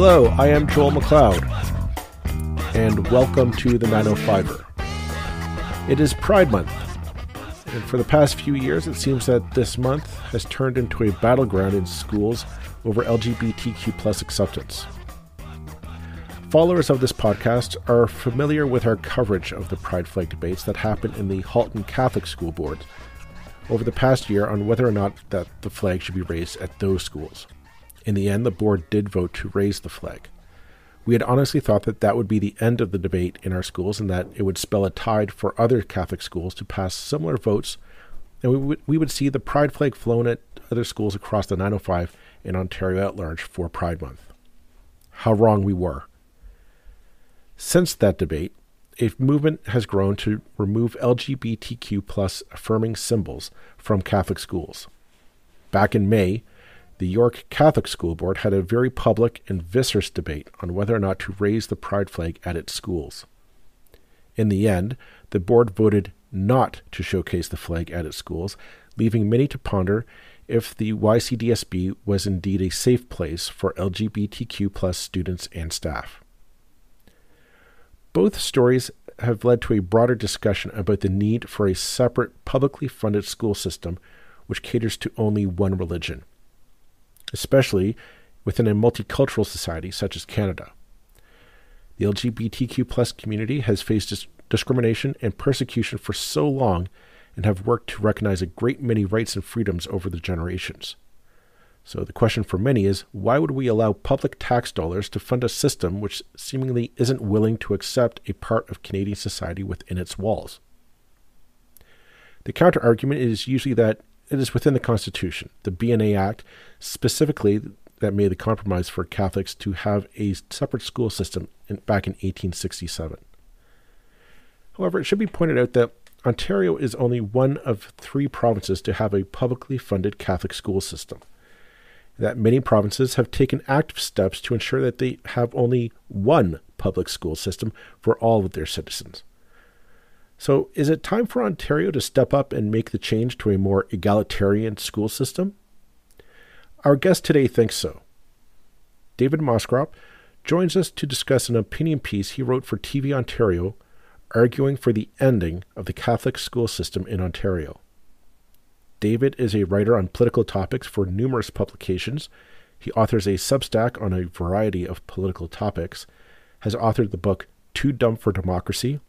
Hello, I am Joel McLeod, and welcome to the 905er. It is Pride Month, and for the past few years, it seems that this month has turned into a battleground in schools over LGBTQ plus acceptance. Followers of this podcast are familiar with our coverage of the Pride flag debates that happened in the Halton Catholic School Board over the past year on whether or not that the flag should be raised at those schools. In the end, the board did vote to raise the flag. We had honestly thought that that would be the end of the debate in our schools and that it would spell a tide for other Catholic schools to pass similar votes, and we would see the Pride flag flown at other schools across the 905 and Ontario at large for Pride Month. How wrong we were. Since that debate, a movement has grown to remove LGBTQ plus affirming symbols from Catholic schools. Back in May, the York Catholic School Board had a very public and vicious debate on whether or not to raise the Pride flag at its schools. In the end, the board voted not to showcase the flag at its schools, leaving many to ponder if the YCDSB was indeed a safe place for LGBTQ plus students and staff. Both stories have led to a broader discussion about the need for a separate publicly funded school system which caters to only one religion, especially within a multicultural society such as Canada. The LGBTQ plus community has faced discrimination and persecution for so long and have worked to recognize a great many rights and freedoms over the generations. So the question for many is, why would we allow public tax dollars to fund a system which seemingly isn't willing to accept a part of Canadian society within its walls? The counter-argument is usually that it is within the Constitution, the BNA Act, specifically that made the compromise for Catholics to have a separate school system back in 1867. However, it should be pointed out that Ontario is only one of 3 provinces to have a publicly funded Catholic school system, that many provinces have taken active steps to ensure that they have only one public school system for all of their citizens. So is it time for Ontario to step up and make the change to a more egalitarian school system? Our guest today thinks so. David Moscrop joins us to discuss an opinion piece he wrote for TV Ontario, arguing for the ending of the Catholic school system in Ontario. David is a writer on political topics for numerous publications. He authors a Substack on a variety of political topics, has authored the book Too Dumb for Democracy,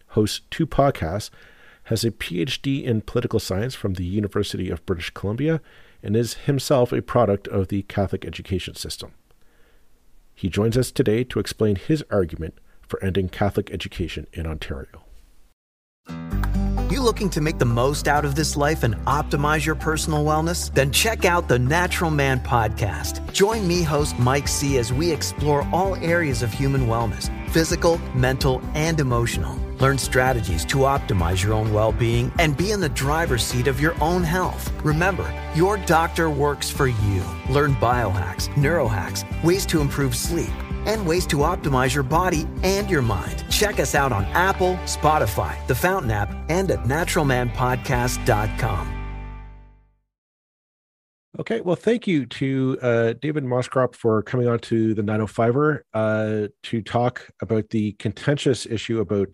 hosts 2 podcasts, has a PhD in political science from the University of British Columbia, and is himself a product of the Catholic education system. He joins us today to explain his argument for ending Catholic education in Ontario. You looking to make the most out of this life and optimize your personal wellness? Then check out the Natural Man Podcast. Join me, host Mike C., as we explore all areas of human wellness, physical, mental, and emotional. Learn strategies to optimize your own well-being and be in the driver's seat of your own health. Remember, your doctor works for you. Learn biohacks, neurohacks, ways to improve sleep, and ways to optimize your body and your mind. Check us out on Apple, Spotify, the Fountain app, and at naturalmanpodcast.com. Okay, well, thank you to David Moscrop for coming on to the 905er to talk about the contentious issue about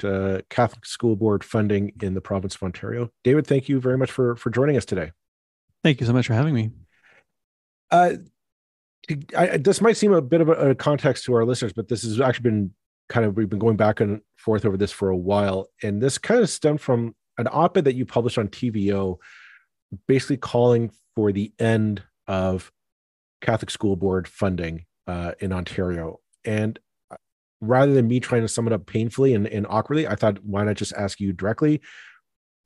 Catholic School Board funding in the province of Ontario. David, thank you very much for joining us today. Thank you so much for having me. This might seem a bit of a context to our listeners, but this has actually been we've been going back and forth over this for a while. And this kind of stemmed from an op-ed that you published on TVO, basically calling for the end of Catholic School Board funding in Ontario. And rather than me trying to sum it up painfully and awkwardly, I thought, why not just ask you directly?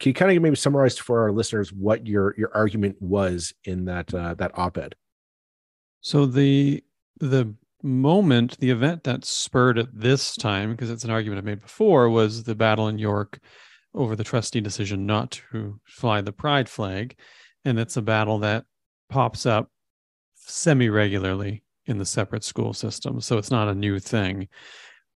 Can you kind of maybe summarize for our listeners what your argument was in that op-ed? So the event that spurred it this time, because it's an argument I made before, was the battle in York over the trustee decision not to fly the Pride flag. And it's a battle that pops up semi-regularly in the separate school system. So it's not a new thing.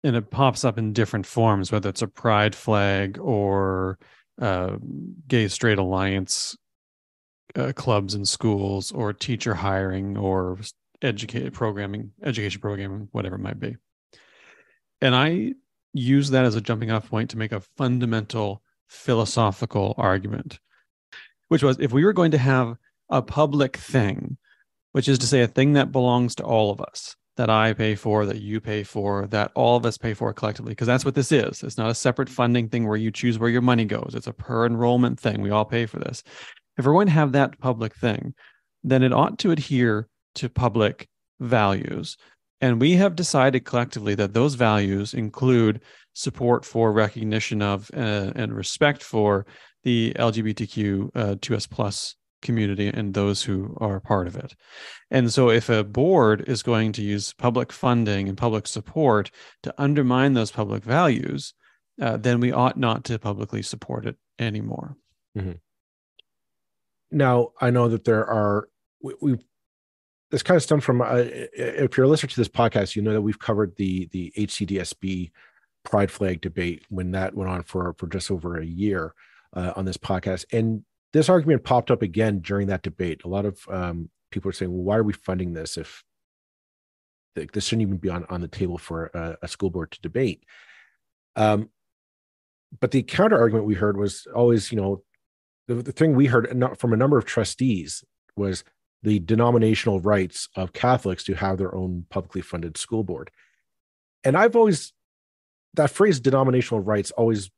And it pops up in different forms, whether it's a Pride flag or gay straight alliance clubs in schools, or teacher hiring, or education programming, whatever it might be. And I use that as a jumping off point to make a fundamental philosophical argument, which was, if we were going to have a public thing, which is to say a thing that belongs to all of us, that I pay for, that you pay for, that all of us pay for collectively, because that's what this is. It's not a separate funding thing where you choose where your money goes. It's a per enrollment thing. We all pay for this. If we're going to have that public thing, then it ought to adhere to public values. And we have decided collectively that those values include support for, recognition of, and respect for the LGBTQ 2S plus community and those who are part of it. And so if a board is going to use public funding and public support to undermine those public values, then we ought not to publicly support it anymore. Mm-hmm. Now, I know that there are, this kind of stems from, if you're a listener to this podcast, you know that we've covered the HCDSB pride flag debate when that went on for just over a year on this podcast. And this argument popped up again during that debate. A lot of people are saying, well, why are we funding this if this shouldn't even be on the table for a school board to debate? But the counter argument we heard was always, the thing we heard from a number of trustees was the denominational rights of Catholics to have their own publicly funded school board. And that phrase denominational rights always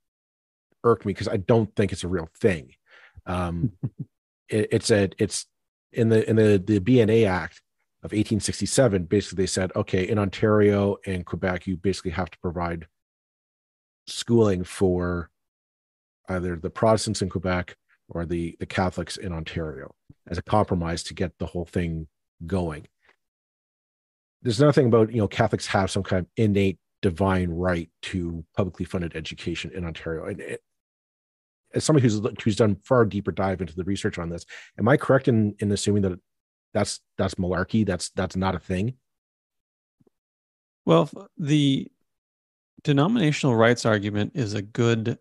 irked me because I don't think it's a real thing. It's in the BNA Act of 1867. Basically, they said, okay, in Ontario and Quebec, you basically have to provide schooling for either the Protestants in Quebec or the Catholics in Ontario as a compromise to get the whole thing going. There's nothing about, Catholics have some kind of innate divine right to publicly funded education in Ontario. And as somebody who's done far deeper dive into the research on this, am I correct in assuming that that's malarkey? That's not a thing? Well, the denominational rights argument is a good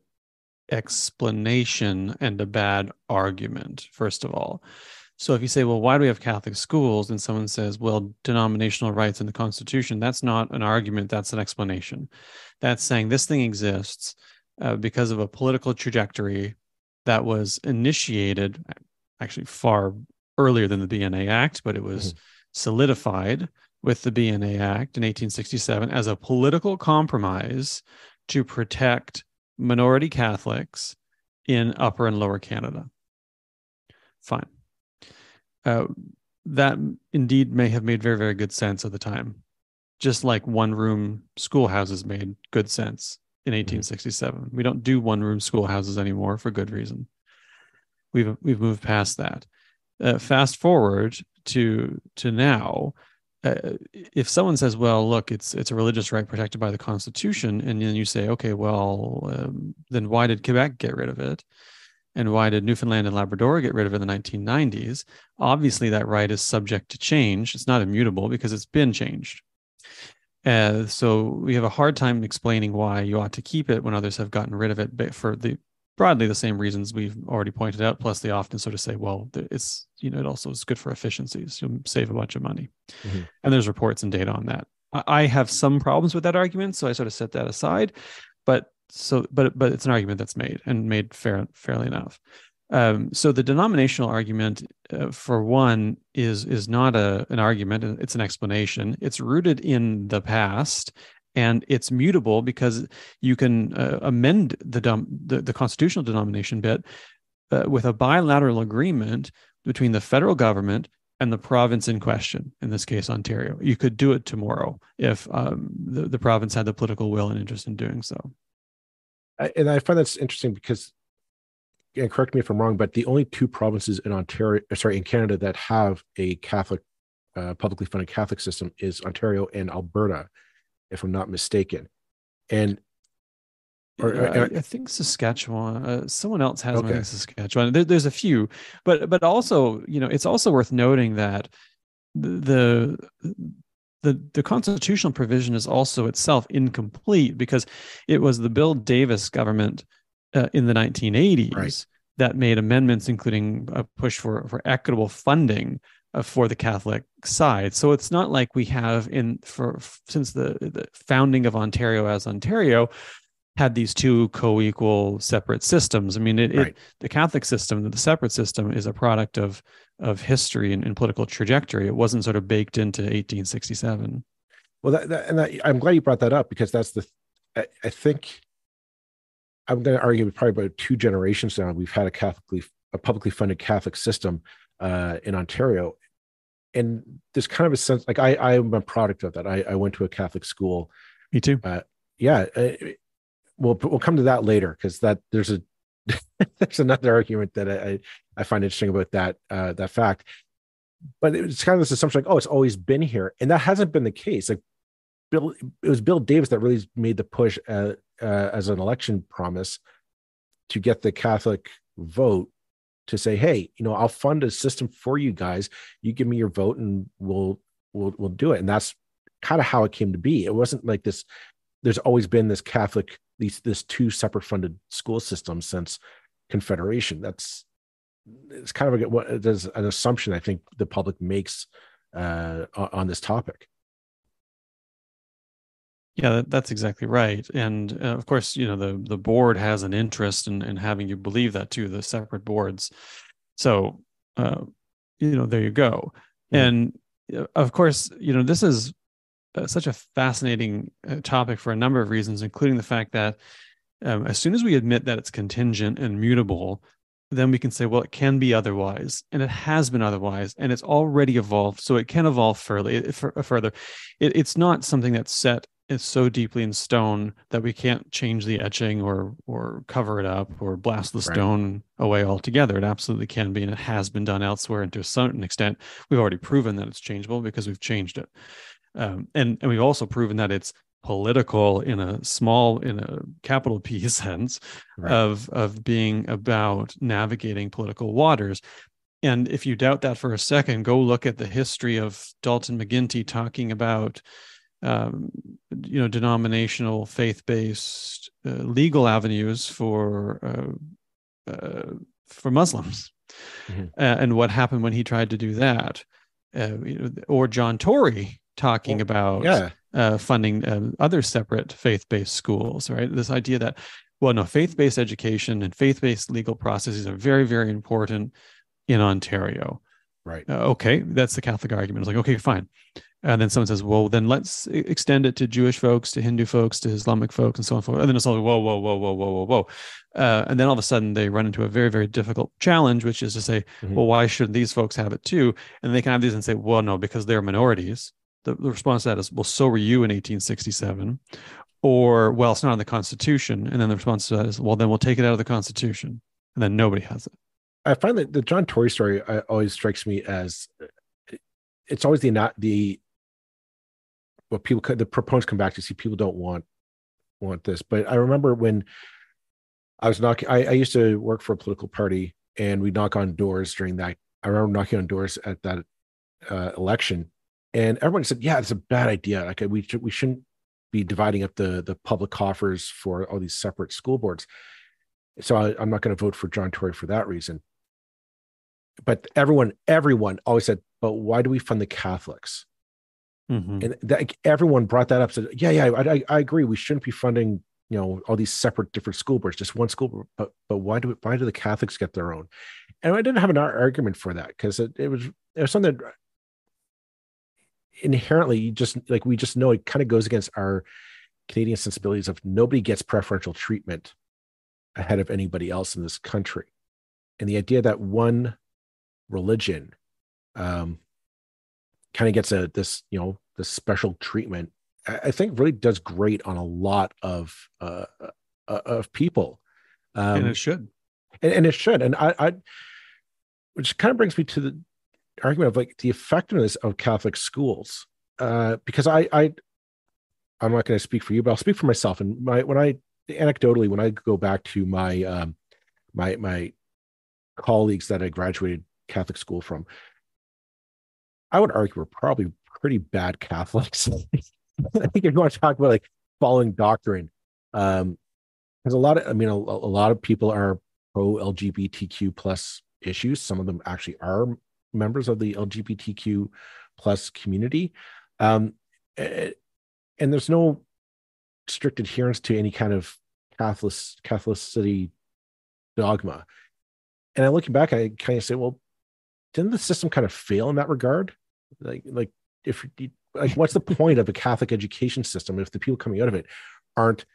explanation and a bad argument, first of all. So if you say, well, why do we have Catholic schools? And someone says, well, denominational rights in the Constitution, that's not an argument, that's an explanation. That's saying this thing exists because of a political trajectory that was initiated actually far earlier than the BNA Act, but it was solidified with the BNA Act in 1867 as a political compromise to protect minority Catholics in Upper and Lower Canada. Fine. That indeed may have made very, very good sense at the time, just like one-room schoolhouses made good sense in 1867. We don't do one-room schoolhouses anymore for good reason. We've moved past that. Fast forward to now. If someone says, well, look, it's a religious right protected by the Constitution, and then you say, okay, well, then why did Quebec get rid of it? And why did Newfoundland and Labrador get rid of it in the 1990s? Obviously, that right is subject to change. It's not immutable because it's been changed. So we have a hard time explaining why you ought to keep it when others have gotten rid of it for broadly the same reasons we've already pointed out. Plus, they often sort of say, well, it's it also is good for efficiencies. You'll save a bunch of money. Mm-hmm. And there's reports and data on that. I have some problems with that argument, so I sort of set that aside. But it's an argument that's made fairly enough. So the denominational argument, for one, is not an argument. It's an explanation. It's rooted in the past, and it's mutable because you can amend the constitutional denomination bit with a bilateral agreement between the federal government and the province in question, in this case, Ontario. You could do it tomorrow if the province had the political will and interest in doing so. And I find that's interesting because, and correct me if I'm wrong, but the only two provinces in Canada that have a Catholic, publicly funded Catholic system is Ontario and Alberta, if I'm not mistaken. And I think Saskatchewan. Someone else has one in Saskatchewan. There's a few, but also, it's also worth noting that the constitutional provision is also itself incomplete because it was the Bill Davis government in the 1980s that made amendments, including a push for equitable funding for the Catholic side. So it's not like we have since the founding of Ontario as Ontario had these two co-equal separate systems. I mean, the Catholic system, the separate system, is a product of history and political trajectory. It wasn't sort of baked into 1867. Well, I'm glad you brought that up, because I think I'm going to argue probably about 2 generations now we've had a publicly funded Catholic system in Ontario, and there's kind of a sense like I am a product of that. I went to a Catholic school. Me too. We'll come to that later, because there's another argument that I find interesting about that fact. But it's kind of this assumption like, oh, it's always been here, and that hasn't been the case. Like it was Bill Davis that really made the push as an election promise to get the Catholic vote to say, hey, I'll fund a system for you guys. You give me your vote, and we'll do it. And that's kind of how it came to be. It wasn't like this. There's always been this Catholic, this 2 separate funded school systems since Confederation. It's kind of there's an assumption I think the public makes on this topic. Yeah, that's exactly right. And of course, the board has an interest in having you believe that too, the separate boards. So, there you go. Mm-hmm. And of course, this is such a fascinating topic for a number of reasons, including the fact that as soon as we admit that it's contingent and mutable, then we can say, well, it can be otherwise, and it has been otherwise, and it's already evolved, so it can evolve further. It's not something that's set. It's so deeply in stone that we can't change the etching or cover it up or blast the stone away altogether. It absolutely can be, and it has been done elsewhere. And to a certain extent, we've already proven that it's changeable because we've changed it. And we've also proven that it's political in a capital P sense of being about navigating political waters. And if you doubt that for a second, go look at the history of Dalton McGuinty talking about denominational, faith-based legal avenues for Muslims, mm-hmm. And what happened when he tried to do that, or John Tory talking about funding other separate faith-based schools. Right, this idea that faith-based education and faith-based legal processes are very, very important in Ontario. Right. Okay, that's the Catholic argument. It's like, okay, fine. And then someone says, well, then let's extend it to Jewish folks, to Hindu folks, to Islamic folks, and so on and so forth. And then it's all whoa. And then all of a sudden they run into a very, very difficult challenge, which is to say, mm-hmm. well, why shouldn't these folks have it too? And they can have these and say, well, no, because they're minorities. The response to that is, well, so were you in 1867. Or, well, it's not in the Constitution. And then the response to that is, well, then we'll take it out of the Constitution. And then nobody has it. I find that the John Tory story always strikes me as it's always the proponents come back to see people don't want this. But I remember when I was I used to work for a political party, and we'd knock on doors during that. I remember knocking on doors at that election, and everyone said, yeah, it's a bad idea. Like we shouldn't be dividing up the public coffers for all these separate school boards. So I'm not going to vote for John Tory for that reason. But everyone always said, but why do we fund the Catholics? Mm-hmm. And everyone brought that up. Said, yeah, I agree. We shouldn't be funding, all these separate different school boards, just one school board. But why do the Catholics get their own? And I didn't have an argument for that, because it was something that inherently we just know it kind of goes against our Canadian sensibilities of nobody gets preferential treatment ahead of anybody else in this country. And the idea that one religion kind of gets this special treatment, I think really does great on a lot of people. And it should. And it should. And I which kind of brings me to the argument of the effectiveness of Catholic schools. Because I'm not going to speak for you, but I'll speak for myself. And anecdotally, when I go back to my my colleagues that I graduated Catholic school from, I would argue we're probably pretty bad Catholics. I think if you want to talk about following doctrine, because a lot of people are pro LGBTQ plus issues. Some of them actually are members of the LGBTQ plus community. Um, and there's no strict adherence to any kind of Catholicity dogma. And I looking back, I kind of say, well, didn't the system kind of fail in that regard? Like if like, what's the point of a Catholic education system if the people coming out of it aren't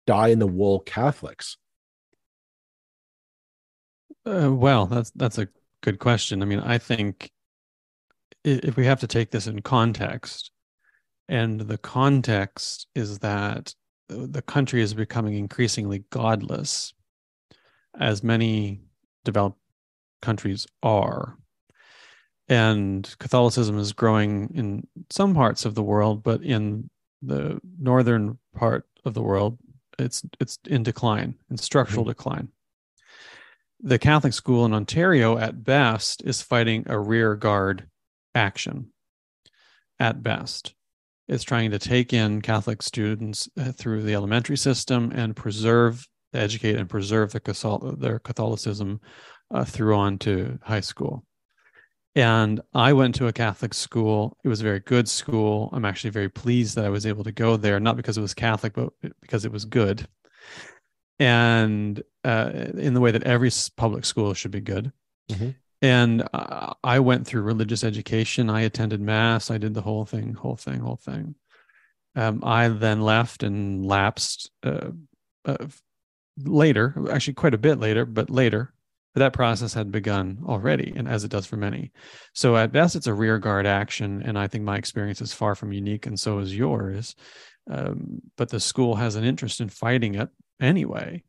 die-in-the-wool Catholics? Well, that's a good question. I mean, I think if we have to take this in context, and the context is that the country is becoming increasingly godless, as many developed countries are. And Catholicism is growing in some parts of the world, but in the northern part of the world, it's in decline, in structural decline. The Catholic school in Ontario, at best, is fighting a rear guard action. At best, it's trying to take in Catholic students through the elementary system and educate and preserve their Catholicism through on to high school. And I went to a Catholic school. It was a very good school. I'm actually very pleased that I was able to go there, not because it was Catholic, but because it was good. And in the way that every public school should be good. Mm-hmm. And I went through religious education. I attended mass. I did the whole thing. I then left and lapsed later, actually quite a bit later, but later. But that process had begun already, and as it does for many. So at best, it's a rearguard action, and I think my experience is far from unique, and so is yours. But the school has an interest in fighting it anyway.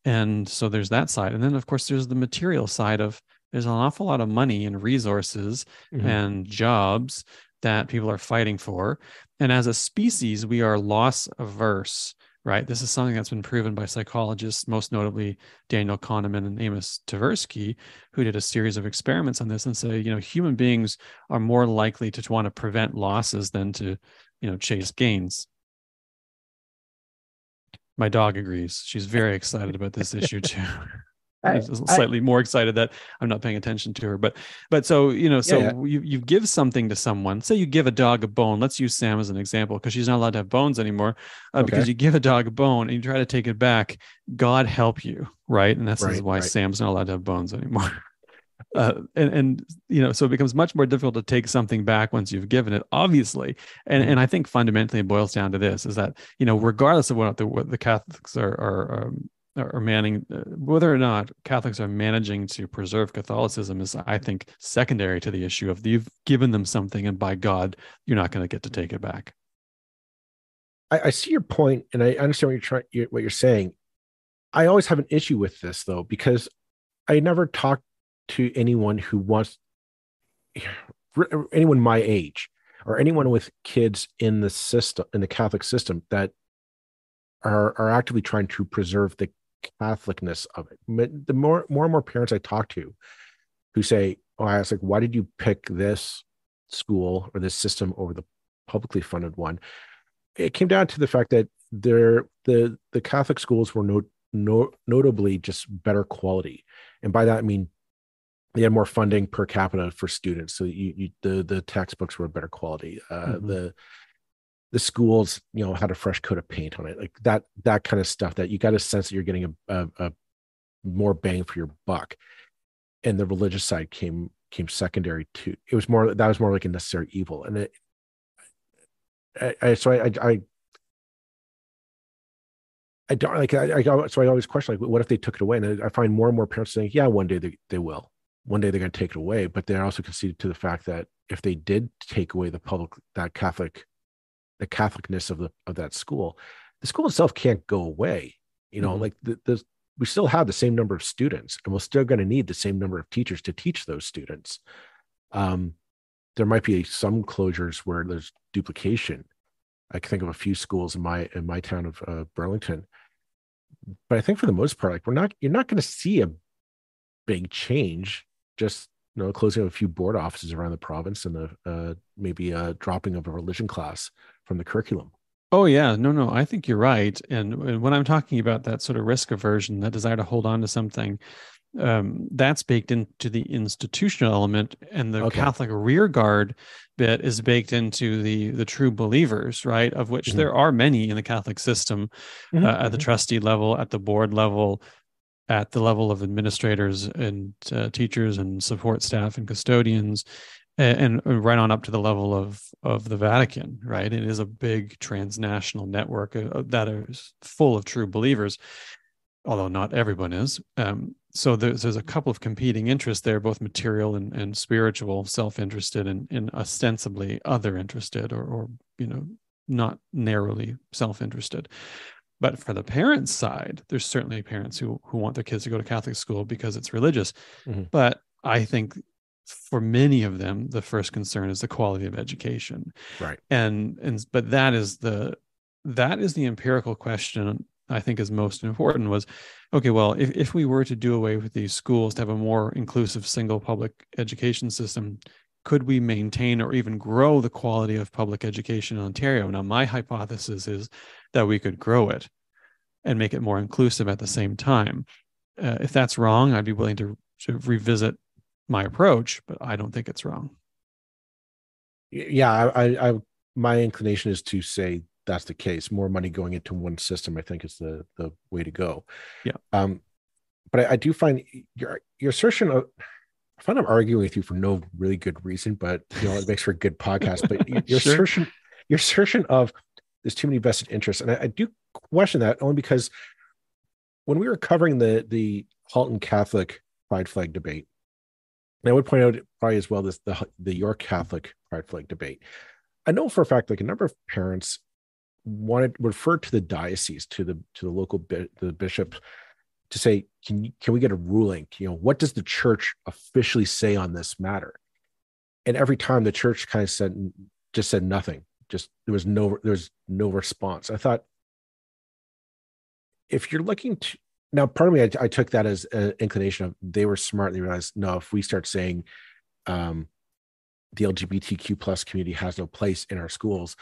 And so there's that side. And then, of course, there's the material side of there's an awful lot of money and resources and jobs that people are fighting for. And as a species, we are loss averse, right? This is something that's been proven by psychologists, most notably Daniel Kahneman and Amos Tversky, who did a series of experiments on this and say, human beings are more likely to want to prevent losses than to, chase gains. My dog agrees. She's very excited about this issue too. Slightly more excited that I'm not paying attention to her, but so you give something to someone. Say you give a dog a bone. Let's use Sam as an example because she's not allowed to have bones anymore. Because you give a dog a bone and you try to take it back. God help you, right? And that's why Sam's not allowed to have bones anymore. So it becomes much more difficult to take something back once you've given it, obviously. And I think fundamentally it boils down to this: is that regardless of what the Catholics are manning, whether or not Catholics are managing to preserve Catholicism is, I think, secondary to the issue of you've given them something, and by God, you're not going to get to take it back. I see your point, and I understand what you're saying. I always have an issue with this though, because I never talk to anyone who wants anyone my age or anyone with kids in the system, in the Catholic system, that are actively trying to preserve the Catholicness of it. The more and more parents I talk to who say, I was like, why did you pick this school or this system over the publicly funded one? It came down to the fact that the Catholic schools were notably just better quality. And by that, I mean, they had more funding per capita for students. So the textbooks were better quality. The schools, had a fresh coat of paint on it, like that kind of stuff, that you got a sense that you're getting a more bang for your buck. And the religious side came secondary to it. Was more like a necessary evil. And I don't like, so I always question, like, what if they took it away? And I find more and more parents saying, yeah, one day they will. One day they're going to take it away. But they're also conceded to the fact that if they did take away the Catholicness of that school, the school itself can't go away. Like we still have the same number of students, and we're still going to need the same number of teachers to teach those students. There might be some closures where there's duplication. I can think of a few schools in my town of Burlington, but I think for the most part, like you're not going to see a big change. Just closing of a few board offices around the province, and maybe a dropping of a religion class from the curriculum. Oh yeah, no, I think you're right. And when I'm talking about that sort of risk aversion, that desire to hold on to something, that's baked into the institutional element, and the Okay. Catholic rearguard bit is baked into the true believers, right? Of which Hmm. there are many in the Catholic system, Hmm. at the Hmm. trustee level, at the board level, at the level of administrators and teachers and support staff and custodians, and right on up to the level of the Vatican, right? It is a big transnational network that is full of true believers, although not everyone is. So there's a couple of competing interests there, both material and spiritual, self-interested and ostensibly other-interested, or not narrowly self-interested. But for the parents' side, there's certainly parents who want their kids to go to Catholic school because it's religious. Hmm. But I think for many of them, the first concern is the quality of education. Right. But that is the empirical question I think is most important. Was, okay, well, if we were to do away with these schools to have a more inclusive single public education system, could we maintain or even grow the quality of public education in Ontario? Now, my hypothesis is that we could grow it and make it more inclusive at the same time. If that's wrong, I'd be willing to revisit my approach, but I don't think it's wrong. Yeah, my inclination is to say that's the case. More money going into one system, I think, is the way to go. Yeah, Um, but I do find your assertion of, I find I'm arguing with you for no really good reason, but it makes for a good podcast. But your sure. assertion of there's too many vested interests, and I do question that only because when we were covering the Halton Catholic pride flag debate, and I would point out probably as well this the York Catholic pride flag debate. I know for a fact like a number of parents wanted referred to the diocese to the local the bishop to say, can we get a ruling? What does the church officially say on this matter? And every time the church kind of said nothing. Just there was no response. I thought, if you're looking to now, part of me, I took that as an inclination of they were smart. They realized, no, if we start saying the LGBTQ plus community has no place in our schools,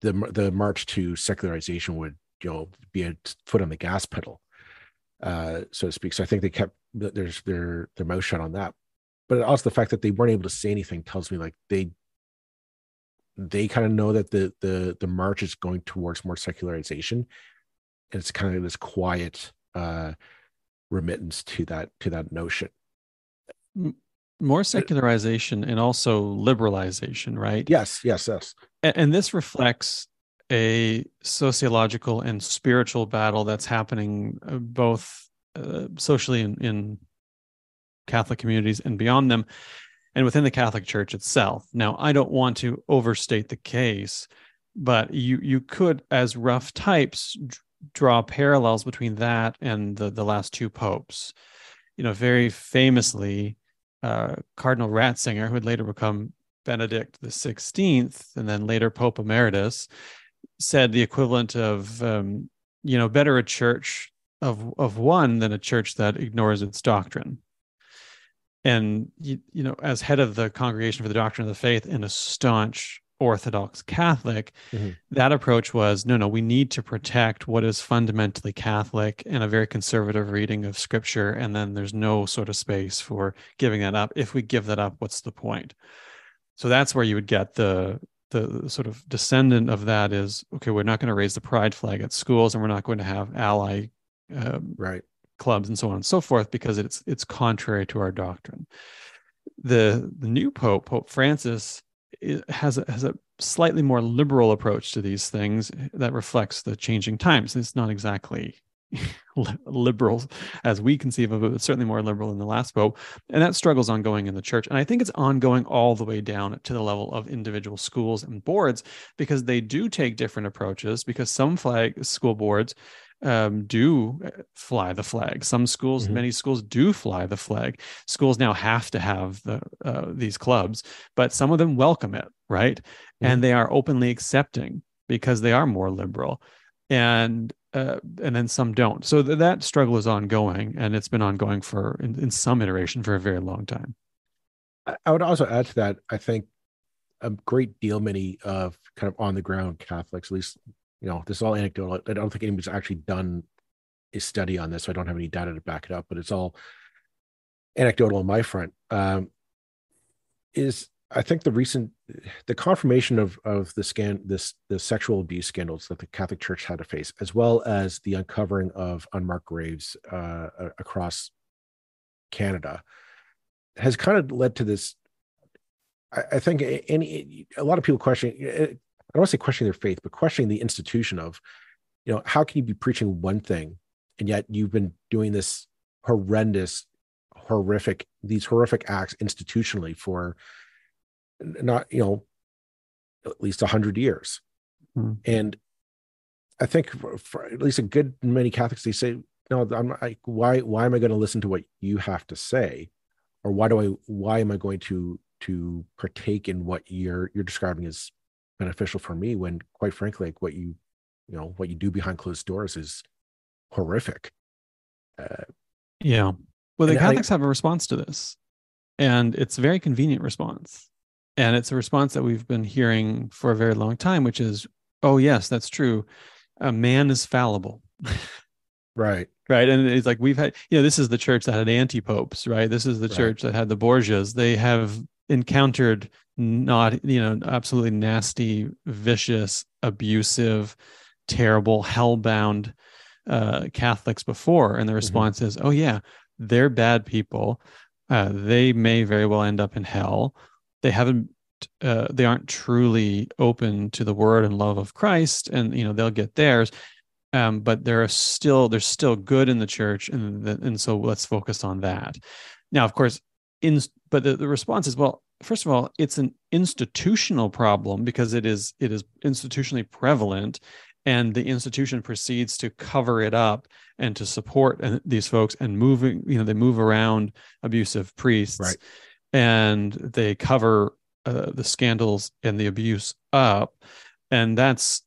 the march to secularization would be a foot on the gas pedal, so to speak. So I think they kept their mouth shut on that. But also the fact that they weren't able to say anything tells me like they kind of know that the march is going towards more secularization, and it's kind of this quiet remittance to that notion. More secularization and also liberalization, right? Yes. And this reflects a sociological and spiritual battle that's happening both socially in Catholic communities and beyond them, and within the Catholic Church itself. Now, I don't want to overstate the case, but you could, as rough types, draw parallels between that and the last two popes. Very famously, Cardinal Ratzinger, who would later become Benedict the 16th and then later Pope Emeritus, said the equivalent of, better a church of one than a church that ignores its doctrine. And, as head of the Congregation for the Doctrine of the Faith and a staunch Orthodox Catholic, Mm-hmm. that approach was, no, we need to protect what is fundamentally Catholic and a very conservative reading of Scripture. And then there's no sort of space for giving that up. If we give that up, what's the point? So that's where you would get the sort of descendant of that is, okay, we're not going to raise the pride flag at schools, and we're not going to have ally Right. clubs and so on and so forth, because it's contrary to our doctrine. The new Pope Francis, has a slightly more liberal approach to these things that reflects the changing times. It's not exactly liberal as we conceive of it, but certainly more liberal than the last Pope. And that struggle's ongoing in the church. And I think it's ongoing all the way down to the level of individual schools and boards, because they do take different approaches, because some school boards do fly the flag. Some schools, Mm-hmm. many schools do fly the flag. Schools now have to have these clubs, but some of them welcome it, right? Mm-hmm. And they are openly accepting because they are more liberal, and then some don't. So that struggle is ongoing, and it's been ongoing in some iteration for a very long time. I would also add to that. I think a great deal many of kind of on the ground Catholics, at least, this is all anecdotal. I don't think anybody's actually done a study on this, so I don't have any data to back it up, but it's all anecdotal on my front. Is I think the confirmation of the sexual abuse scandals that the Catholic Church had to face, as well as the uncovering of unmarked graves across Canada, has kind of led to this. I think a lot of people questioning. I don't want to say questioning their faith, but questioning the institution of, how can you be preaching one thing and yet you've been doing this horrendous, horrific acts institutionally for not, at least 100 years. And I think for at least a good many Catholics, they say, no, why am I going to listen to what you have to say? Or why am I going to partake in what you're describing as beneficial for me, when quite frankly, like what you do behind closed doors is horrific. Yeah. Well, the Catholics have a response to this, and it's a very convenient response. And it's a response that we've been hearing for a very long time, which is, oh, yes, that's true. A man is fallible. Right. Right. And it's like we've had, this is the church that had anti-popes, right? This is the church that had the Borgias. They have encountered absolutely nasty, vicious, abusive, terrible, hellbound Catholics before. And the response is, oh, yeah, they're bad people. They may very well end up in hell. They aren't truly open to the word and love of Christ, and they'll get theirs. But there's still good in the church, and so let's focus on that. Now, of course, but the response is, well, first of all, it's an institutional problem because it is institutionally prevalent, and the institution proceeds to cover it up and to support these folks, and they move around abusive priests, right, and they cover the scandals and the abuse up, and that's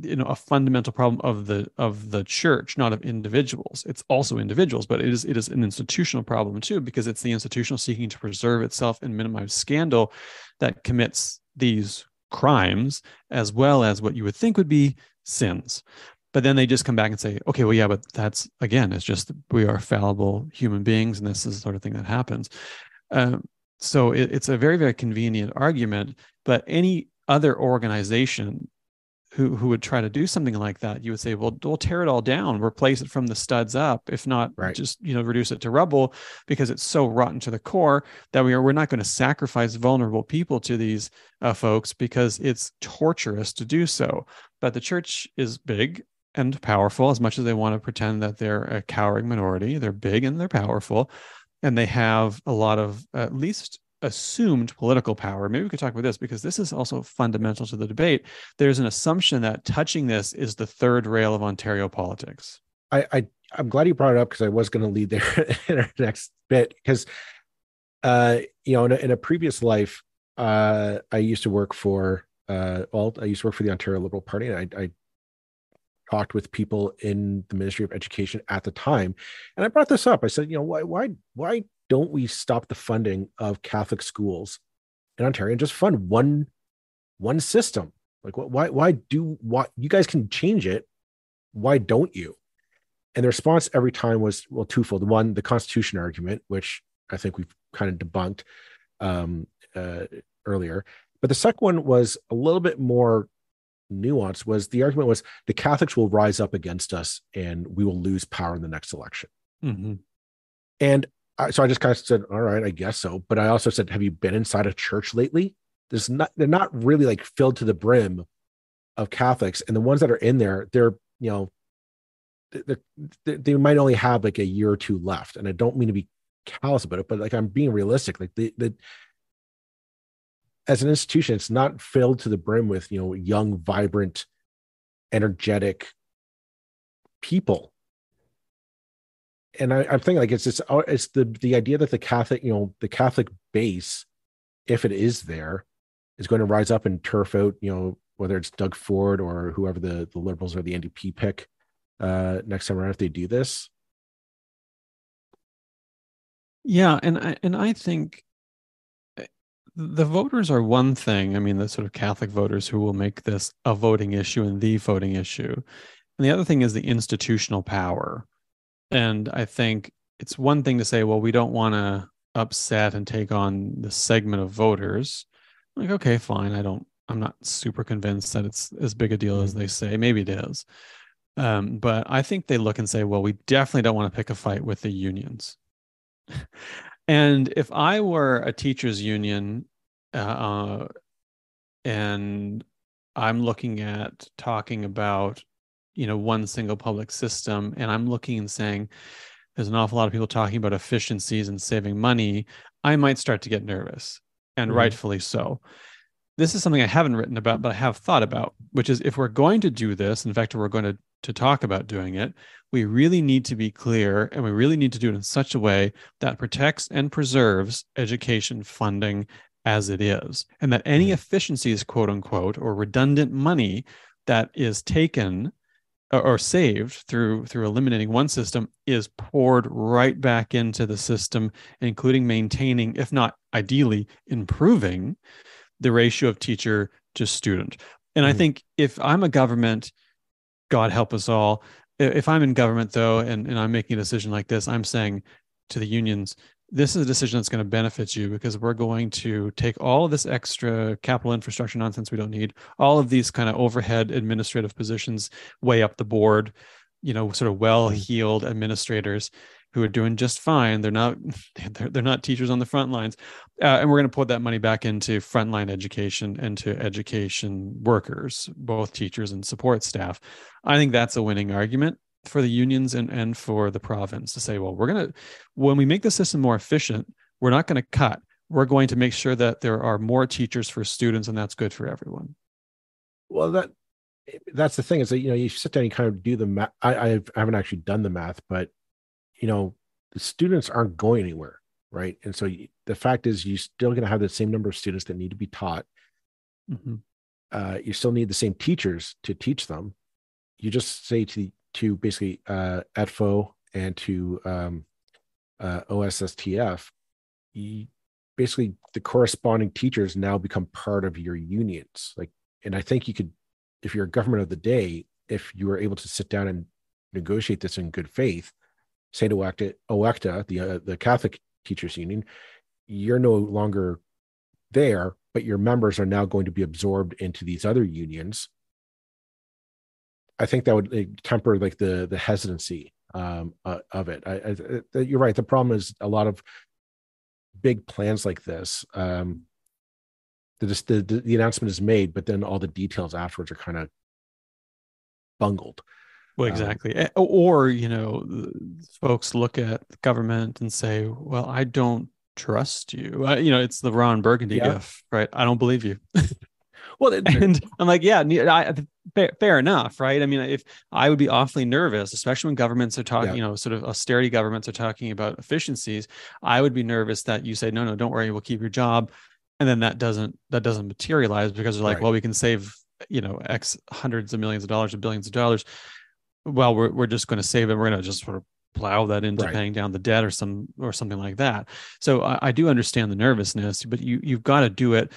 a fundamental problem of the church, not of individuals. It's also individuals, but it is an institutional problem too, because it's the institutional seeking to preserve itself and minimize scandal that commits these crimes, as well as what you would think would be sins. But then they just come back and say, okay, well, yeah, but that's, again, it's just we are fallible human beings, and this is the sort of thing that happens. So it's a very, very convenient argument. But any other organization who would try to do something like that, you would say, well, we'll tear it all down, replace it from the studs up, if not just reduce it to rubble, because it's so rotten to the core that we're not going to sacrifice vulnerable people to these folks, because it's torturous to do so. But the church is big and powerful, as much as they want to pretend that they're a cowering minority. They're big and they're powerful, and they have a lot of at least assumed political power. Maybe we could talk about this, because this is also fundamental to the debate. There's an assumption that touching this is the third rail of Ontario politics. I'm glad you brought it up, because I was going to lead there in our next bit, because in a previous life, I used to work for the Ontario Liberal Party, and I talked with people in the Ministry of Education at the time, and I brought this up. I said, why don't we stop the funding of Catholic schools in Ontario and just fund one system? Like, why you guys can change it? Why don't you? And the response every time was, well, twofold. One, the Constitution argument, which I think we've kind of debunked earlier. But the second one was a little bit more nuanced. Was the argument was the Catholics will rise up against us and we will lose power in the next election. Mm-hmm. And so I just kind of said, all right, I guess so. But I also said, have you been inside a church lately? They're not really like filled to the brim of Catholics. And the ones that are in there, they might only have like a year or two left. And I don't mean to be callous about it, but like, I'm being realistic. Like as an institution, it's not filled to the brim with, young, vibrant, energetic people. And I'm thinking like it's the idea that the Catholic base, if it is there, is going to rise up and turf out, whether it's Doug Ford or whoever the Liberals or the NDP pick next time around if they do this. Yeah, and I think the voters are one thing. I mean, the sort of Catholic voters who will make this a voting issue and the voting issue. And the other thing is the institutional power. And I think it's one thing to say, well, we don't want to upset and take on the segment of voters. Like, okay, fine. I'm not super convinced that it's as big a deal as they say. Maybe it is. But I think they look and say, well, we definitely don't want to pick a fight with the unions. And if I were a teachers union, and I'm looking at talking about, one single public system, and I'm looking and saying, there's an awful lot of people talking about efficiencies and saving money, I might start to get nervous, and rightfully so. This is something I haven't written about, but I have thought about, which is if we're going to do this, in fact, we're going to talk about doing it, we really need to be clear, and we really need to do it in such a way that protects and preserves education funding as it is, and that any efficiencies, quote unquote, or redundant money that is taken or saved through eliminating one system is poured right back into the system, including maintaining, if not ideally improving, the ratio of teacher to student. And I think if I'm a government, God help us all, if I'm in government though, and I'm making a decision like this, I'm saying to the unions, this is a decision that's going to benefit you, because we're going to take all of this extra capital infrastructure nonsense we don't need, all of these kind of overhead administrative positions way up the board, sort of well-heeled administrators who are doing just fine. They're not teachers on the front lines. And we're going to put that money back into frontline education and to education workers, both teachers and support staff. I think that's a winning argument for the unions and for the province to say, well, when we make the system more efficient, we're not going to cut. We're going to make sure that there are more teachers for students, and that's good for everyone. Well, that's the thing, is that, you sit down and kind of do the math. I haven't actually done the math, but, the students aren't going anywhere, right? And so the fact is, you're still going to have the same number of students that need to be taught. You still need the same teachers to teach them. You just say to basically ETFO and to OSSTF, basically the corresponding teachers now become part of your unions. And I think you could, if you're a government of the day, if you were able to sit down and negotiate this in good faith, say to OECTA, the Catholic Teachers Union, you're no longer there, but your members are now going to be absorbed into these other unions. I think that would temper the hesitancy of it. You're right. The problem is a lot of big plans like this. The announcement is made, but then all the details afterwards are kind of bungled. Well, exactly. Or, folks look at the government and say, well, I don't trust you. It's the Ron Burgundy gif, right? I don't believe you. Well, and I'm like, fair enough, right? I mean, if I would be awfully nervous, especially when governments are talking, sort of austerity governments are talking about efficiencies, I would be nervous that you say, no, don't worry, we'll keep your job. And then that doesn't materialize, because they're like, well, we can save, X hundreds of millions of dollars or billions of dollars. Well, we're just going to save it. We're going to just sort of plow that into paying down the debt or something like that. So I do understand the nervousness, but you've got to do it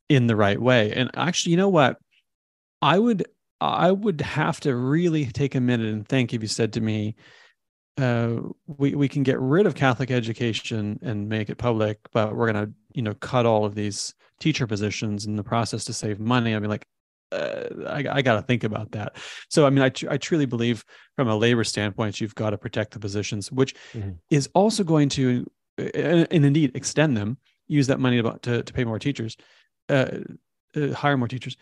in the right way. And actually, you know what? I would have to really take a minute and think if you said to me, we can get rid of Catholic education and make it public, but we're going to, cut all of these teacher positions in the process to save money. I'd be like, I got to think about that. So, I mean, I truly believe from a labor standpoint, you've got to protect the positions, which is also going to, and indeed extend them, use that money to pay more teachers, hire more teachers.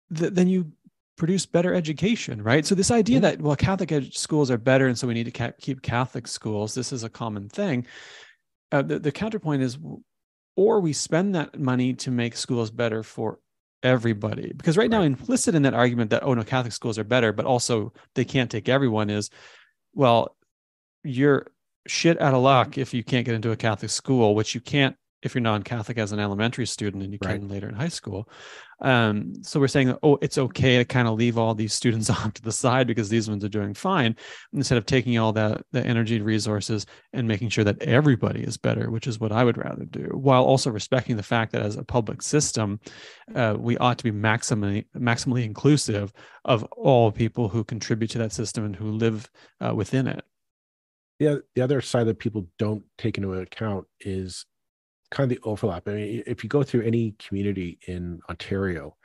Then you produce better education, right? So this idea that, well, Catholic schools are better, and so we need to keep Catholic schools, this is a common thing. The counterpoint is, or we spend that money to make schools better for everybody, because right now implicit in that argument that, oh no, Catholic schools are better, but also they can't take everyone, is, well, you're shit out of luck if you can't get into a Catholic school, which you can't if you're non-Catholic as an elementary student, and you Right. can later in high school. So we're saying, oh, it's okay to kind of leave all these students off to the side because these ones are doing fine, instead of taking all the energy and resources and making sure that everybody is better, which is what I would rather do, while also respecting the fact that as a public system, we ought to be maximally inclusive of all people who contribute to that system and who live within it. Yeah, the other side that people don't take into account is kind of the overlap. I mean, if you go through any community in Ontario,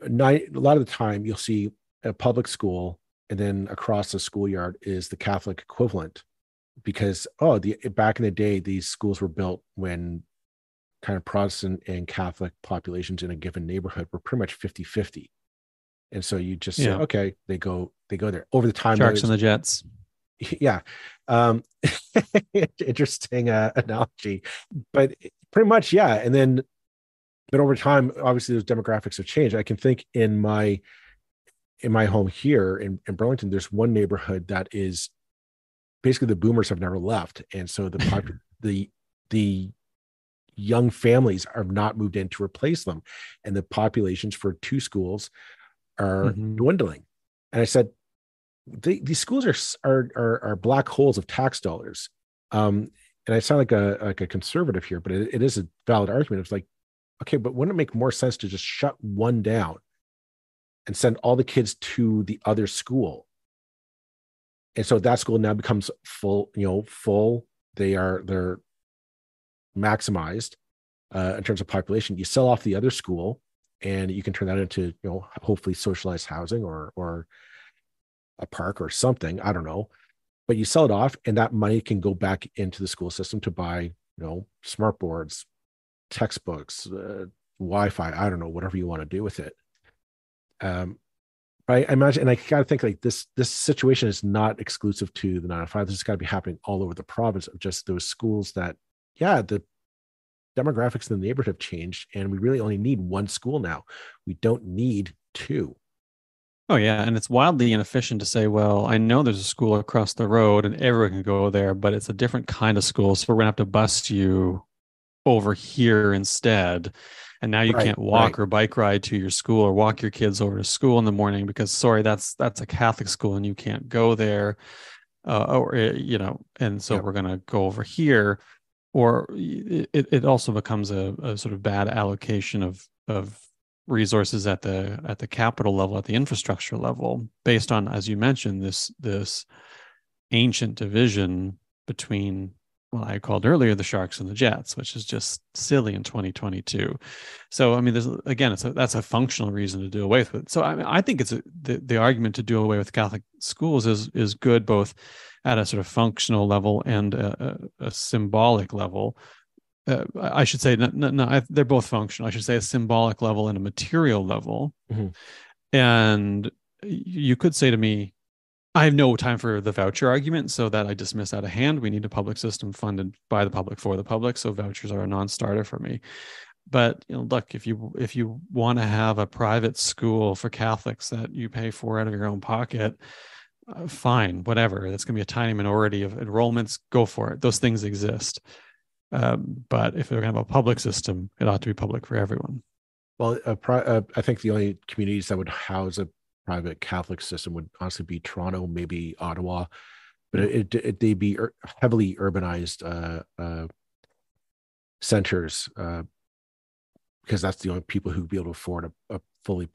a lot of the time you'll see a public school, and then across the schoolyard is the Catholic equivalent, because back in the day these schools were built when kind of Protestant and Catholic populations in a given neighborhood were pretty much 50-50. And so you just say, okay, they go there. Over the time, Sharks and the Jets. Yeah. Interesting analogy, but pretty much, yeah. And then, but over time, obviously those demographics have changed. I can think in my home here in Burlington, there's one neighborhood that is basically the boomers have never left. And so the young families are not moved in to replace them. And the populations for two schools are dwindling. And I said, these schools are black holes of tax dollars. And I sound like a conservative here, but it is a valid argument. It's like, okay, but wouldn't it make more sense to just shut one down and send all the kids to the other school? And so that school now becomes full. They're maximized in terms of population. You sell off the other school, and you can turn that into, hopefully socialized housing or a park or something. I don't know, but you sell it off, and that money can go back into the school system to buy, smart boards, textbooks, Wi-Fi. I don't know, whatever you want to do with it. But I imagine, and I got to think like this situation is not exclusive to the 905. This has got to be happening all over the province, of just those schools that, the demographics in the neighborhood have changed, and we really only need one school now. We don't need two. Oh, yeah. And it's wildly inefficient to say, well, I know there's a school across the road and everyone can go there, but it's a different kind of school. So we're going to have to bus you over here instead. And now you can't walk or bike ride to your school, or walk your kids over to school in the morning because, sorry, that's a Catholic school and you can't go there. And so we're going to go over here. Or it also becomes a sort of bad allocation of resources at the capital level, at the infrastructure level, based on, as you mentioned, this ancient division between what I called earlier the Sharks and the Jets, which is just silly in 2022. So I mean, that's a functional reason to do away with it. So I think it's the argument to do away with Catholic schools is good, both at a sort of functional level and a symbolic level. I should say, they're both functional. I should say a symbolic level and a material level. Mm-hmm. And you could say to me, I have no time for the voucher argument, so that I dismiss out of hand. We need a public system funded by the public for the public. So vouchers are a non-starter for me. But look, if you want to have a private school for Catholics that you pay for out of your own pocket, fine, whatever. That's going to be a tiny minority of enrollments. Go for it. Those things exist. But if they're going to have a public system, it ought to be public for everyone. Well, I think the only communities that would house a private Catholic system would honestly be Toronto, maybe Ottawa, but they'd be heavily urbanized centers, because that's the only people who'd be able to afford a fully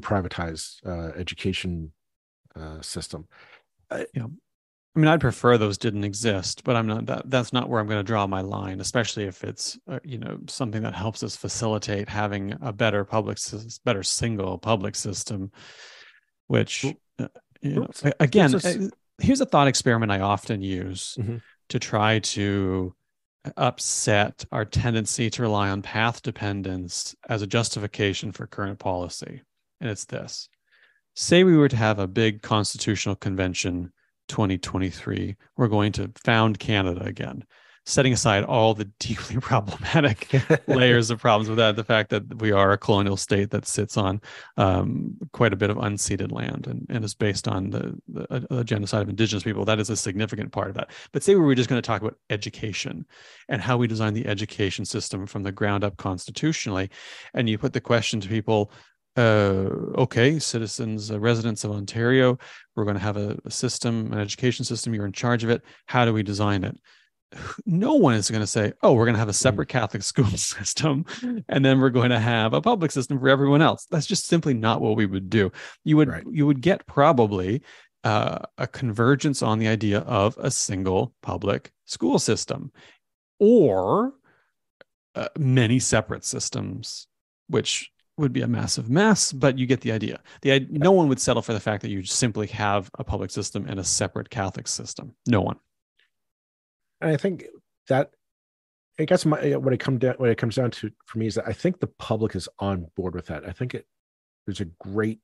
privatized education system. Yeah. I mean, I'd prefer those didn't exist, but I'm not. That's not where I'm going to draw my line, especially if it's something that helps us facilitate having a better single public system. Which, again, here's a thought experiment I often use to try to upset our tendency to rely on path dependence as a justification for current policy, and it's this: say we were to have a big constitutional convention. 2023, we're going to found Canada again. setting aside all the deeply problematic layers of problems with that, the fact that we are a colonial state that sits on quite a bit of unceded land and is based on the genocide of indigenous people, that is a significant part of that. But say we were just going to talk about education and how we design the education system from the ground up constitutionally, and you put the question to people, okay, citizens, residents of Ontario, we're going to have a system, an education system, you're in charge of it. How do we design it? No one is going to say, oh, we're going to have a separate Catholic school system, and then we're going to have a public system for everyone else. That's just simply not what we would do. You would get probably a convergence on the idea of a single public school system, or many separate systems, which would be a massive mess, but you get the idea. No one would settle for the fact that you simply have a public system and a separate Catholic system. No one. And I think that, I guess what it comes down to for me is that I think the public is on board with that. I think there's a great,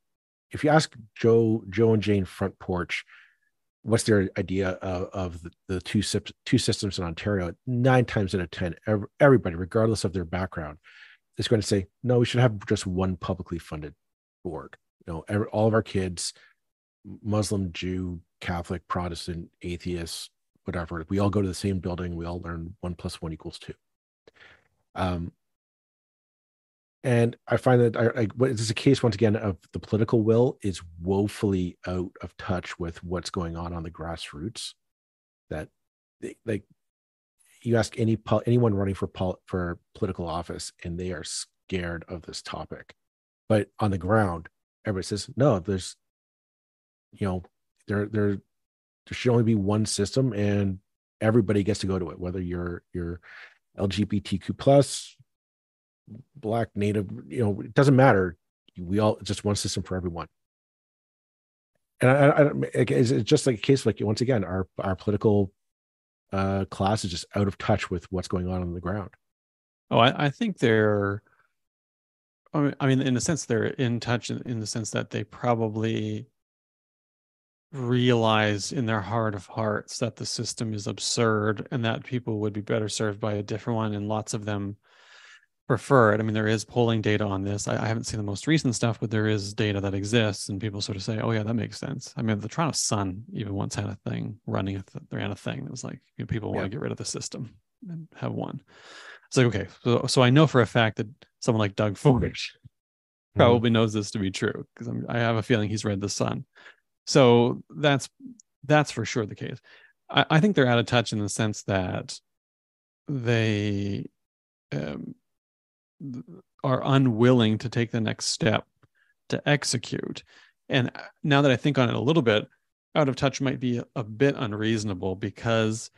if you ask Joe and Jane Front Porch, what's their idea of the two systems in Ontario, 9 times out of 10, everybody, regardless of their background, is going to say, no, we should have just one publicly funded board. All of our kids, Muslim, Jew, Catholic, Protestant, atheist, whatever, we all go to the same building. We all learn 1 + 1 = 2. And I find that this is a case, once again, of the political will is woefully out of touch with what's going on the grassroots. That you ask anyone running for political office, and they are scared of this topic. But on the ground, everybody says, no, there should only be one system, and everybody gets to go to it, whether you're LGBTQ plus, Black, Native, it doesn't matter. It's just one system for everyone. And it's just like a case of, once again, our political class is just out of touch with what's going on the ground. Oh, I think they're, I mean, in a sense, they're in touch in the sense that they probably realize in their heart of hearts that the system is absurd and that people would be better served by a different one, and lots of them prefer it. I mean, there is polling data on this. I haven't seen the most recent stuff, but there is data that exists, and people sort of say, oh yeah, that makes sense. I mean, the Toronto Sun even once had a thing running, they ran a thing that was like, people want to get rid of the system and have one. It's like, okay, so I know for a fact that someone like Doug Ford probably knows this to be true, because I have a feeling he's read the Sun. So that's for sure the case. I think they're out of touch in the sense that they are unwilling to take the next step to execute. And now that I think on it a little bit, out of touch might be a bit unreasonable, because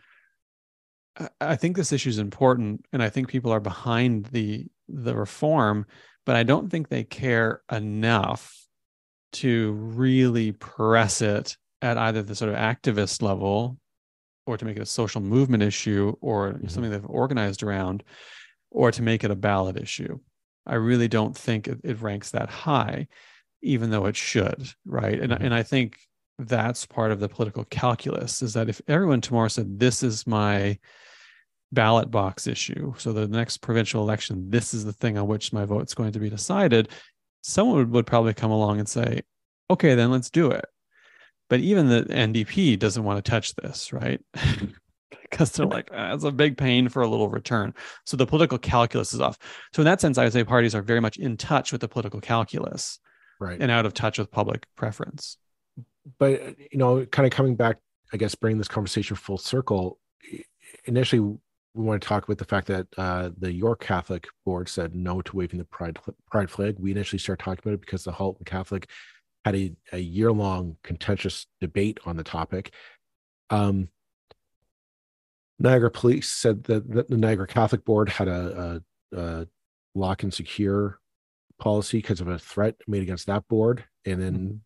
I think this issue is important, and I think people are behind the reform, but I don't think they care enough to really press it at either the sort of activist level, or to make it a social movement issue, or something they've organized around, or to make it a ballot issue. I really don't think it ranks that high, even though it should, right? And I think that's part of the political calculus, is that if everyone tomorrow said, this is my ballot box issue, so the next provincial election, this is the thing on which my vote's going to be decided, someone would probably come along and say, okay, then let's do it. But even the NDP doesn't want to touch this, right? Because they're like, it's a big pain for a little return. So the political calculus is off. So in that sense, I would say parties are very much in touch with the political calculus, right, and out of touch with public preference. But, kind of coming back, I guess, bringing this conversation full circle, initially we want to talk about the fact that the York Catholic Board said no to waving the pride flag. We initially started talking about it because the Halton Catholic had a year-long contentious debate on the topic. Niagara Police said that the Niagara Catholic Board had a lock and secure policy because of a threat made against that board. And then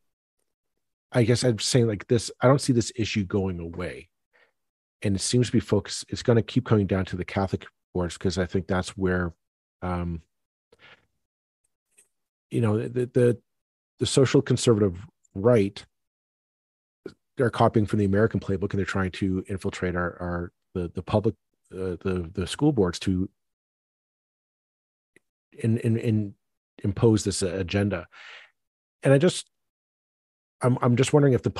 I guess I'm saying like this, I don't see this issue going away. And it seems to be focused, it's going to keep coming down to the Catholic boards, because I think that's where, the social conservative right, they're copying from the American playbook, and they're trying to infiltrate the public the school boards to impose this agenda. And I'm just wondering if that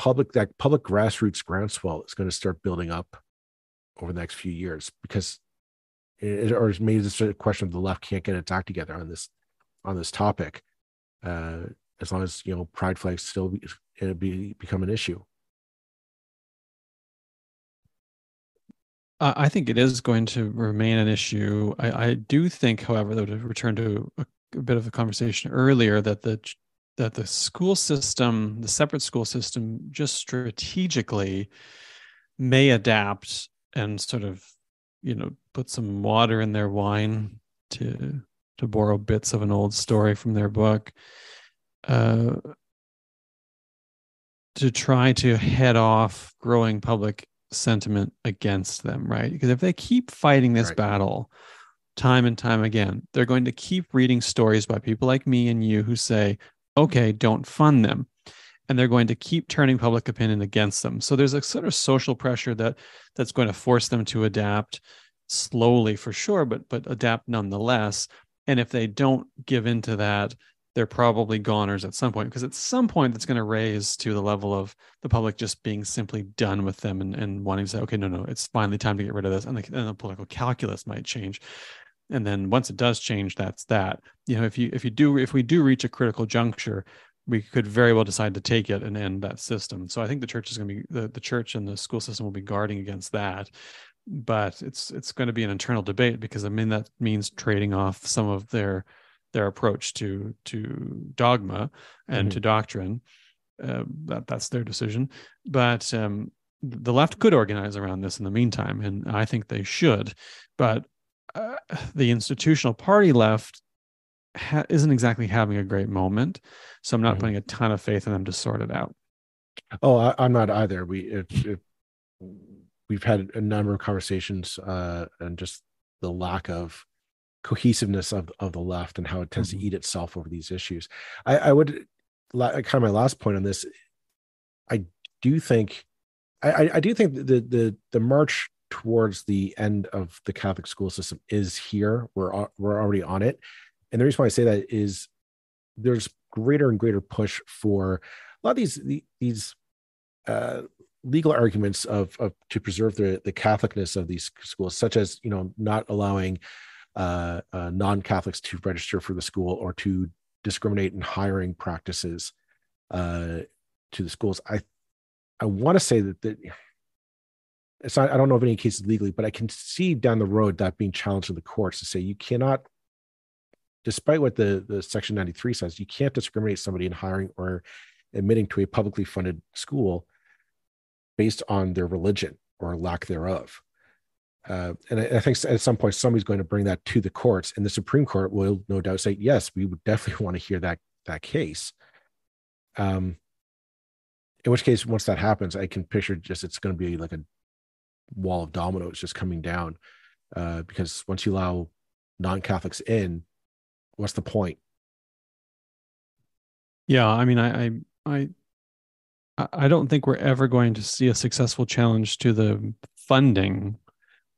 public grassroots groundswell is going to start building up over the next few years, because or maybe it's a question of the left can't get its act together on this topic, as long as pride flags still become an issue. I think it is going to remain an issue. I do think, however, though, to return to a bit of a conversation earlier, that the school system, the separate school system, just strategically may adapt and sort of, put some water in their wine, to borrow bits of an old story from their book, to try to head off growing public sentiment against them, right? Because if they keep fighting this battle time and time again, they're going to keep reading stories by people like me and you who say, okay, don't fund them. And they're going to keep turning public opinion against them. So there's a sort of social pressure that's going to force them to adapt slowly, for sure, but adapt nonetheless. And if they don't give into that, they're probably goners at some point, because at some point it's going to raise to the level of the public just being simply done with them and wanting to say, okay, no, it's finally time to get rid of this. And the political calculus might change. And then once it does change, that's that. If we do reach a critical juncture, we could very well decide to take it and end that system. So I think the church is going to be the church and the school system will be guarding against that. But it's going to be an internal debate, because that means trading off some of their approach to dogma and to doctrine. That's their decision. But the left could organize around this in the meantime, and I think they should. But the institutional party left isn't exactly having a great moment, so I'm not putting a ton of faith in them to sort it out. Oh, I'm not either. We've had a number of conversations, and just the lack of cohesiveness of the left and how it tends to eat itself over these issues. I would kind of my last point on this. I do think the march towards the end of the Catholic school system is here. We're already on it. And the reason why I say that is there's greater and greater push for a lot of these legal arguments of to preserve the Catholicness of these schools, such as not allowing non-Catholics to register for the school, or to discriminate in hiring practices to the schools. I want to say that it's not. I don't know of any cases legally, but I can see down the road that being challenged in the courts to say you cannot, despite what the Section 93 says, you can't discriminate somebody in hiring or admitting to a publicly funded school based on their religion or lack thereof. And I think at some point somebody's going to bring that to the courts, and the Supreme Court will no doubt say, yes, we would definitely want to hear that case. In which case, once that happens, I can picture it's going to be like a wall of dominoes just coming down, because once you allow non-Catholics in, what's the point? Yeah, I mean, I don't think we're ever going to see a successful challenge to the funding,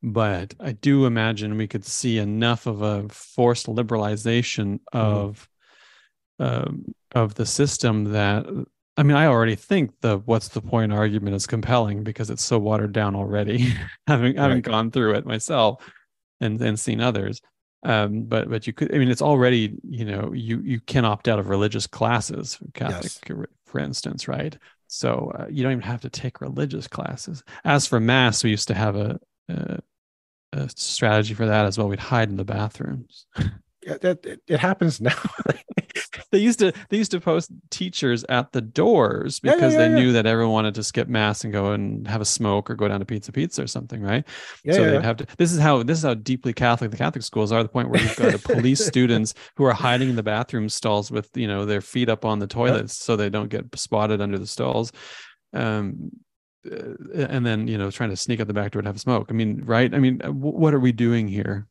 but I do imagine we could see enough of a forced liberalization of the system that, I mean, I already think the what's the point argument is compelling, because it's so watered down already, having gone through it myself and seen others. But you could, I mean, it's already, you can opt out of religious classes, Catholic, for instance, right? So you don't even have to take religious classes. As for Mass, we used to have a strategy for that as well. We'd hide in the bathrooms. Yeah, it happens now. They used to post teachers at the doors because they knew that everyone wanted to skip Mass and go and have a smoke or go down to Pizza or something, right? They'd have to. This is how deeply Catholic the Catholic schools are. The point where you've got the police students who are hiding in the bathroom stalls with their feet up on the toilets so they don't get spotted under the stalls, and then trying to sneak out the back door to have a smoke. I mean, right? I mean, what are we doing here?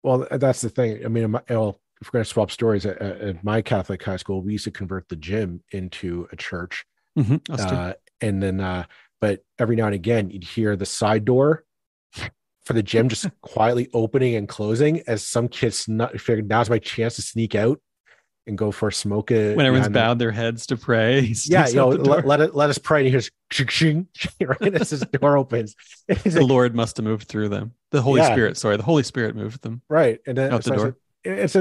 Well, that's the thing. I mean, if we're going to swap stories, at my Catholic high school, we used to convert the gym into a church. And then, but every now and again, you'd hear the side door for the gym just quietly opening and closing as some kids figured now's my chance to sneak out and go for a smoke. When everyone's bowed their heads to pray. Yeah, let us pray. And he hears shing, right as his door opens. The Lord must have moved through them. The Holy Spirit, the Holy Spirit moved them. Right. And then out the door. It's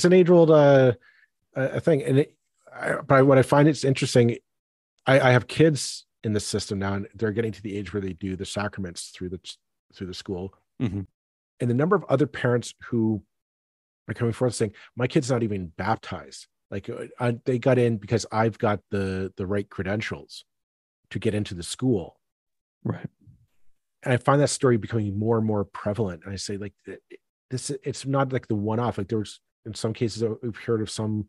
an age-old thing. And but what I find it's interesting, I have kids in the system now, and they're getting to the age where they do the sacraments through the school. Mm-hmm. And the number of other parents who are coming forward saying, my kid's not even baptized. Like they got in because I've got the right credentials to get into the school. Right. And I find that story becoming more and more prevalent. And I say, like, it's not like the one-off. Like, there was, in some cases, we've heard of some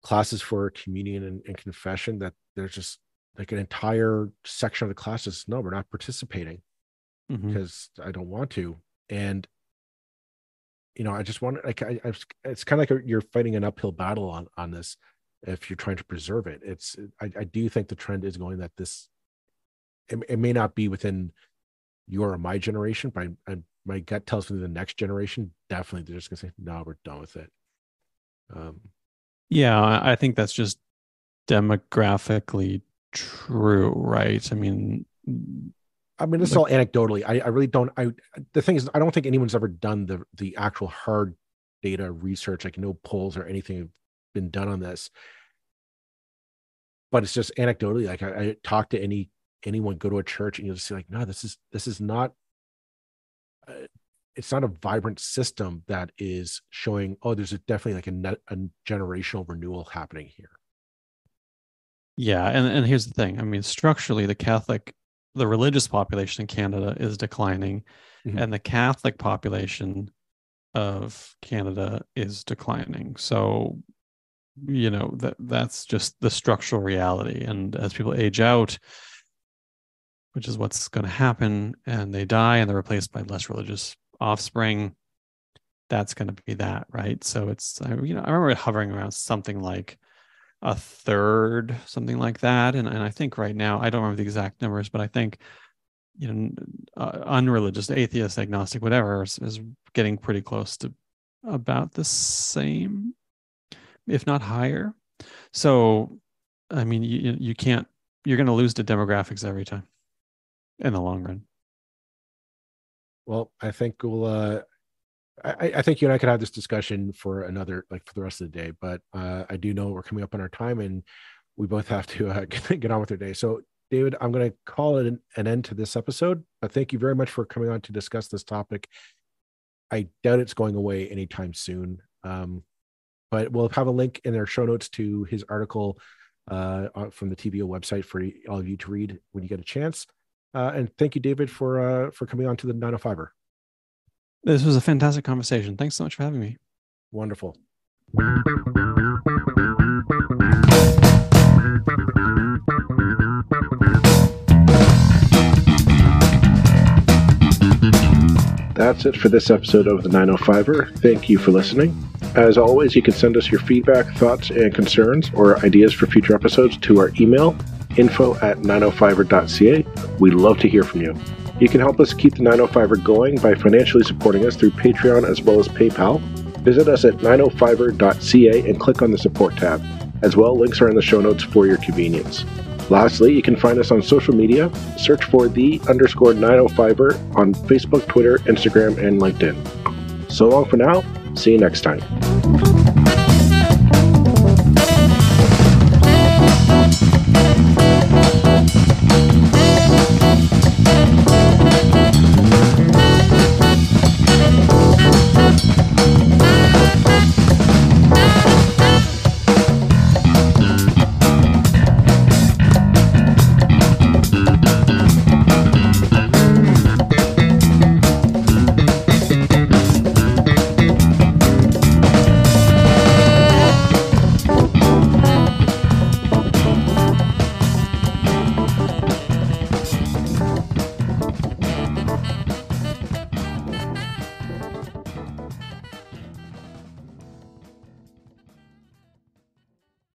classes for communion and confession that there's just like an entire section of the classes, no, we're not participating because I don't want to. And, you know, I just want, like, it's kind of like you're fighting an uphill battle on this if you're trying to preserve it. I do think the trend is going that it may not be within your or my generation, but my gut tells me the next generation, definitely they're just going to say, no, we're done with it. Yeah, I think that's just demographically true, right? I mean, this is all anecdotally. I really don't. The thing is, I don't think anyone's ever done the actual hard data research, like no polls or anything have been done on this. But it's just anecdotally. Like I talk to anyone, go to a church, and you'll just see, like, no, this is not. It's not a vibrant system that is showing, oh, there's definitely like a generational renewal happening here. Yeah. And here's the thing. I mean, structurally, the religious population in Canada is declining, and the Catholic population of Canada is declining. So, you know, that's just the structural reality. And as people age out, which is what's going to happen, and they die and they're replaced by less religious offspring, that's going to be that, right? So it's, I remember it hovering around something like a third, something like that. And I think right now, I don't remember the exact numbers, but I think, unreligious, atheist, agnostic, whatever, is getting pretty close to about the same, if not higher. So, I mean, you're going to lose to demographics every time in the long run. Well, I think we'll. I think you and I could have this discussion for another, like, for the rest of the day. But I do know we're coming up on our time, and we both have to get on with our day. So, David, I'm going to call it an end to this episode. But thank you very much for coming on to discuss this topic. I doubt it's going away anytime soon. But we'll have a link in our show notes to his article from the TVO website for all of you to read when you get a chance. And thank you, David, for coming on to the 905er. This was a fantastic conversation. Thanks so much for having me. Wonderful. That's it for this episode of the 905er. Thank you for listening. As always, you can send us your feedback, thoughts, and concerns, or ideas for future episodes to our email, info@905er.ca. We'd love to hear from you. You can help us keep the 905er going by financially supporting us through Patreon as well as PayPal. Visit us at 905er.ca and click on the support tab. As well, links are in the show notes for your convenience. Lastly, you can find us on social media. Search for _905er on Facebook, Twitter, Instagram, and LinkedIn. So long for now. See you next time.